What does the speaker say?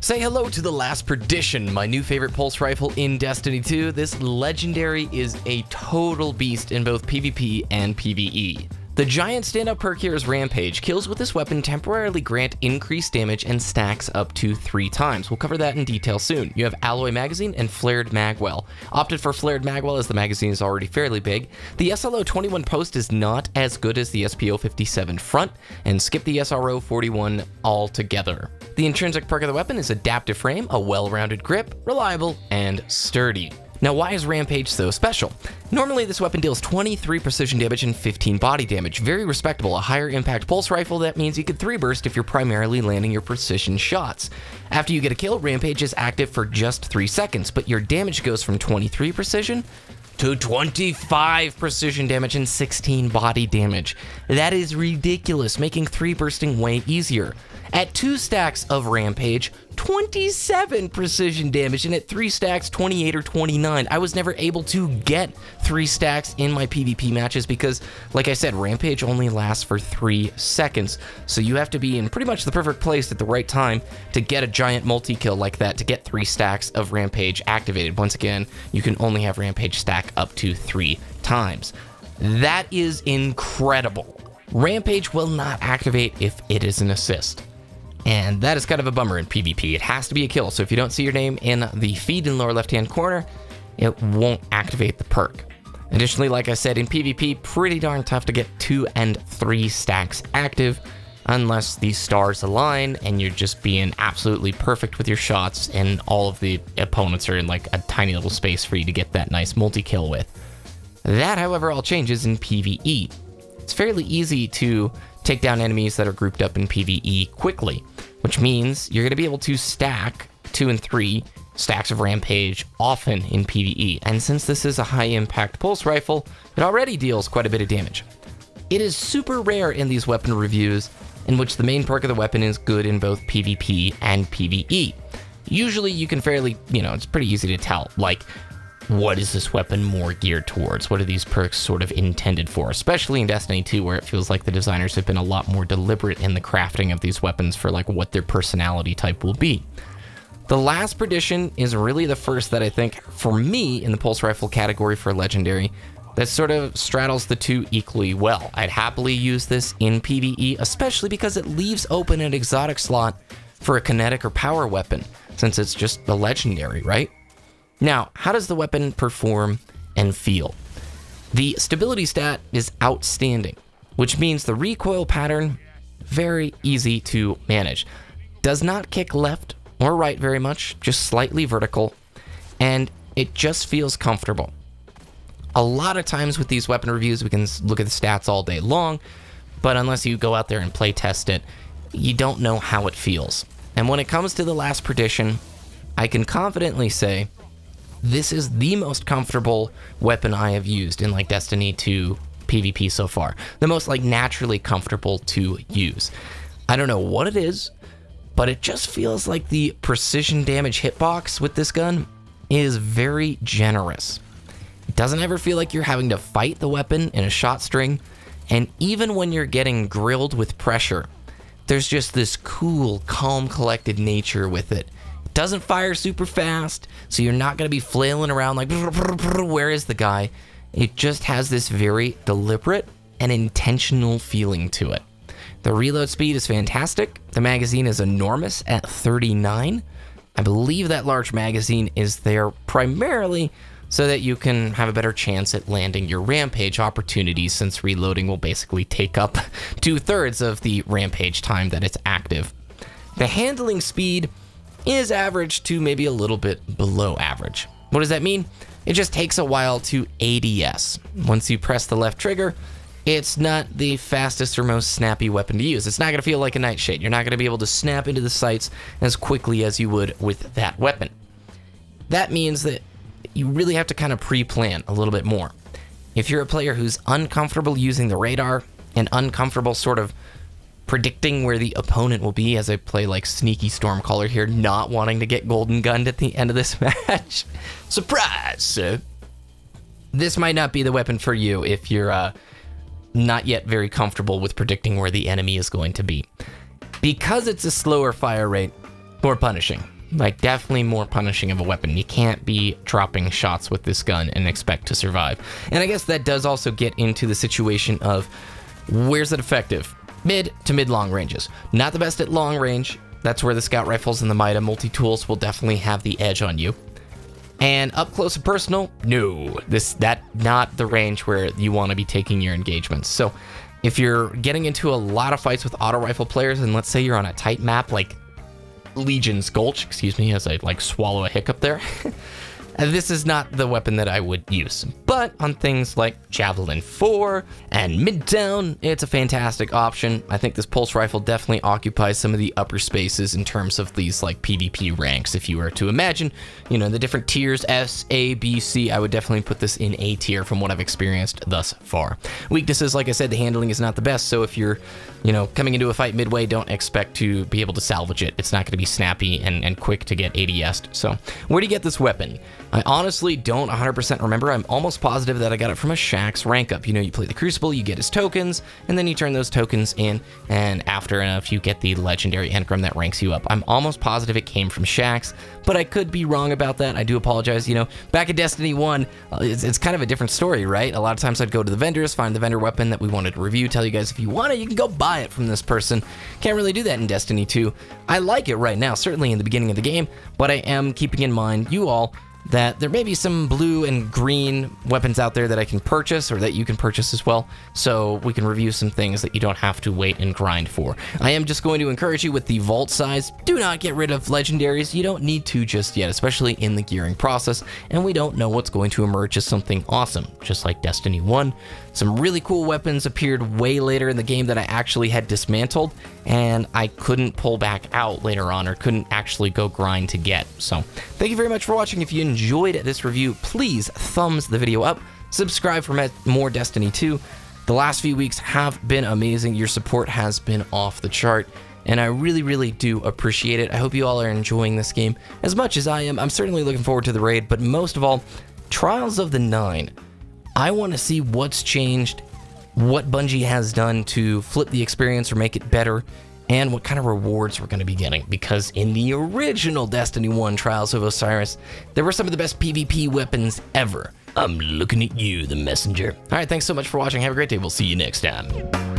Say hello to the last Perdition, my new favorite pulse rifle in Destiny 2. This legendary is a total beast in both PvP and PvE. The giant standout perk here is Rampage. Kills with this weapon temporarily grant increased damage and stacks up to 3 times. We'll cover that in detail soon. You have Alloy Magazine and Flared Magwell. Opted for Flared Magwell as the magazine is already fairly big. The SLO-21 post is not as good as the SPO-57 front, and skip the SRO-41 altogether. The intrinsic perk of the weapon is Adaptive Frame, a well-rounded grip, reliable, and sturdy. Now, why is Rampage so special? Normally, this weapon deals 23 precision damage and 15 body damage. Very respectable. A higher impact pulse rifle, that means you could 3-burst if you're primarily landing your precision shots. After you get a kill, Rampage is active for just 3 seconds, but your damage goes from 23 precision to 25 precision damage and 16 body damage. That is ridiculous, making 3-bursting way easier. At 2 stacks of Rampage, 27 precision damage, and at 3 stacks, 28 or 29. I was never able to get 3 stacks in my PvP matches because, like I said, Rampage only lasts for 3 seconds. So you have to be in pretty much the perfect place at the right time to get a giant multi-kill like that, to get 3 stacks of Rampage activated. Once again, you can only have Rampage stack up to 3 times. That is incredible. Rampage will not activate if it is an assist. And that is kind of a bummer in PvP. It has to be a kill, so if you don't see your name in the feed in the lower left-hand corner, it won't activate the perk. Additionally, like I said, in PvP, pretty darn tough to get 2 and 3 stacks active, unless these stars align and you're just being absolutely perfect with your shots and all of the opponents are in like a tiny little space for you to get that nice multi-kill with. That, however, all changes in PvE. It's fairly easy to take down enemies that are grouped up in PvE quickly, which means you're going to be able to stack 2 and 3 stacks of Rampage often in PvE, and since this is a high-impact pulse rifle, it already deals quite a bit of damage. It is super rare in these weapon reviews in which the main perk of the weapon is good in both PvP and PvE. Usually you can fairly, it's pretty easy to tell, like, what is this weapon more geared towards? What are these perks sort of intended for? Especially in Destiny 2, where it feels like the designers have been a lot more deliberate in the crafting of these weapons for like what their personality type will be. The last Perdition is really the first that I think, for me, in the pulse rifle category for Legendary, that sort of straddles the two equally well. I'd happily use this in PvE, especially because it leaves open an exotic slot for a kinetic or power weapon, since it's just a Legendary, right? Now, how does the weapon perform and feel? The stability stat is outstanding, which means the recoil pattern, very easy to manage. Does not kick left or right very much, just slightly vertical, and it just feels comfortable. A lot of times with these weapon reviews, we can look at the stats all day long, but unless you go out there and play test it, you don't know how it feels. And when it comes to the last Perdition, I can confidently say, this is the most comfortable weapon I have used in like Destiny 2 PvP so far. The most like naturally comfortable to use. I don't know what it is, but it just feels like the precision damage hitbox with this gun is very generous. It doesn't ever feel like you're having to fight the weapon in a shot string, and even when you're getting grilled with pressure, there's just this cool, calm, collected nature with it. Doesn't fire super fast, so you're not going to be flailing around like, where is the guy? It just has this very deliberate and intentional feeling to it. The reload speed is fantastic. The magazine is enormous at 39. I believe that large magazine is there primarily so that you can have a better chance at landing your Rampage opportunities, since reloading will basically take up 2/3 of the Rampage time that it's active. The handling speed is average to maybe a little bit below average. What does that mean? It just takes a while to ADS. Once you press the left trigger, it's not the fastest or most snappy weapon to use. It's not going to feel like a nightshade. You're not going to be able to snap into the sights as quickly as you would with that weapon. That means that you really have to kind of pre-plan a little bit more. If you're a player who's uncomfortable using the radar and uncomfortable sort of predicting where the opponent will be, as I play like sneaky Stormcaller here, not wanting to get golden gunned at the end of this match. Surprise, sir. This might not be the weapon for you if you're not yet very comfortable with predicting where the enemy is going to be. Because it's a slower fire rate, more punishing. Like, definitely more punishing of a weapon. You can't be dropping shots with this gun and expect to survive. And I guess that does also get into the situation of where's it effective? Mid to mid-long ranges. Not the best at long range. That's where the scout rifles and the Mida multi-tools will definitely have the edge on you. And up close and personal, no. That's not the range where you want to be taking your engagements. So if you're getting into a lot of fights with auto rifle players, and let's say you're on a tight map like Legion's Gulch, excuse me as I like swallow a hiccup there, this is not the weapon that I would use. But on things like Javelin 4 and Midtown, it's a fantastic option. I think this pulse rifle definitely occupies some of the upper spaces in terms of these like PvP ranks. If you were to imagine, you know, the different tiers, S, A, B, C, I would definitely put this in A tier from what I've experienced thus far. Weaknesses, like I said, the handling is not the best, so if you're, you know, coming into a fight midway, don't expect to be able to salvage it. It's not going to be snappy and quick to get ADS'd. So where do you get this weapon? I honestly don't 100% remember. I'm almost positive that I got it from a Shaxx rank up. You know, you play the Crucible, you get his tokens, and then you turn those tokens in, and after enough, you get the legendary engram that ranks you up. I'm almost positive it came from Shaxx, but I could be wrong about that. I do apologize. You know, back in Destiny 1, it's kind of a different story, right? A lot of times I'd go to the vendors, find the vendor weapon that we wanted to review, tell you guys if you want it, you can go buy it from this person. Can't really do that in Destiny 2. I like it right now, certainly in the beginning of the game, but I am keeping in mind, you all, that there may be some blue and green weapons out there that I can purchase, or that you can purchase as well, so we can review some things that you don't have to wait and grind for. I am just going to encourage you with the vault size, do not get rid of legendaries. You don't need to just yet, especially in the gearing process, and we don't know what's going to emerge as something awesome. Just like Destiny 1, some really cool weapons appeared way later in the game that I actually had dismantled, and I couldn't pull back out later on, or couldn't actually go grind to get. So thank you very much for watching. If you enjoyed this review, please thumbs the video up, subscribe for more Destiny 2. The last few weeks have been amazing. Your support has been off the chart, and I really, really do appreciate it. I hope you all are enjoying this game as much as I am. I'm certainly looking forward to the raid, but most of all, Trials of the Nine. I want to see what's changed, what Bungie has done to flip the experience or make it better, and what kind of rewards we're going to be getting, because in the original Destiny 1 Trials of Osiris, there were some of the best PvP weapons ever. I'm looking at you, the messenger. Alright, thanks so much for watching. Have a great day. We'll see you next time.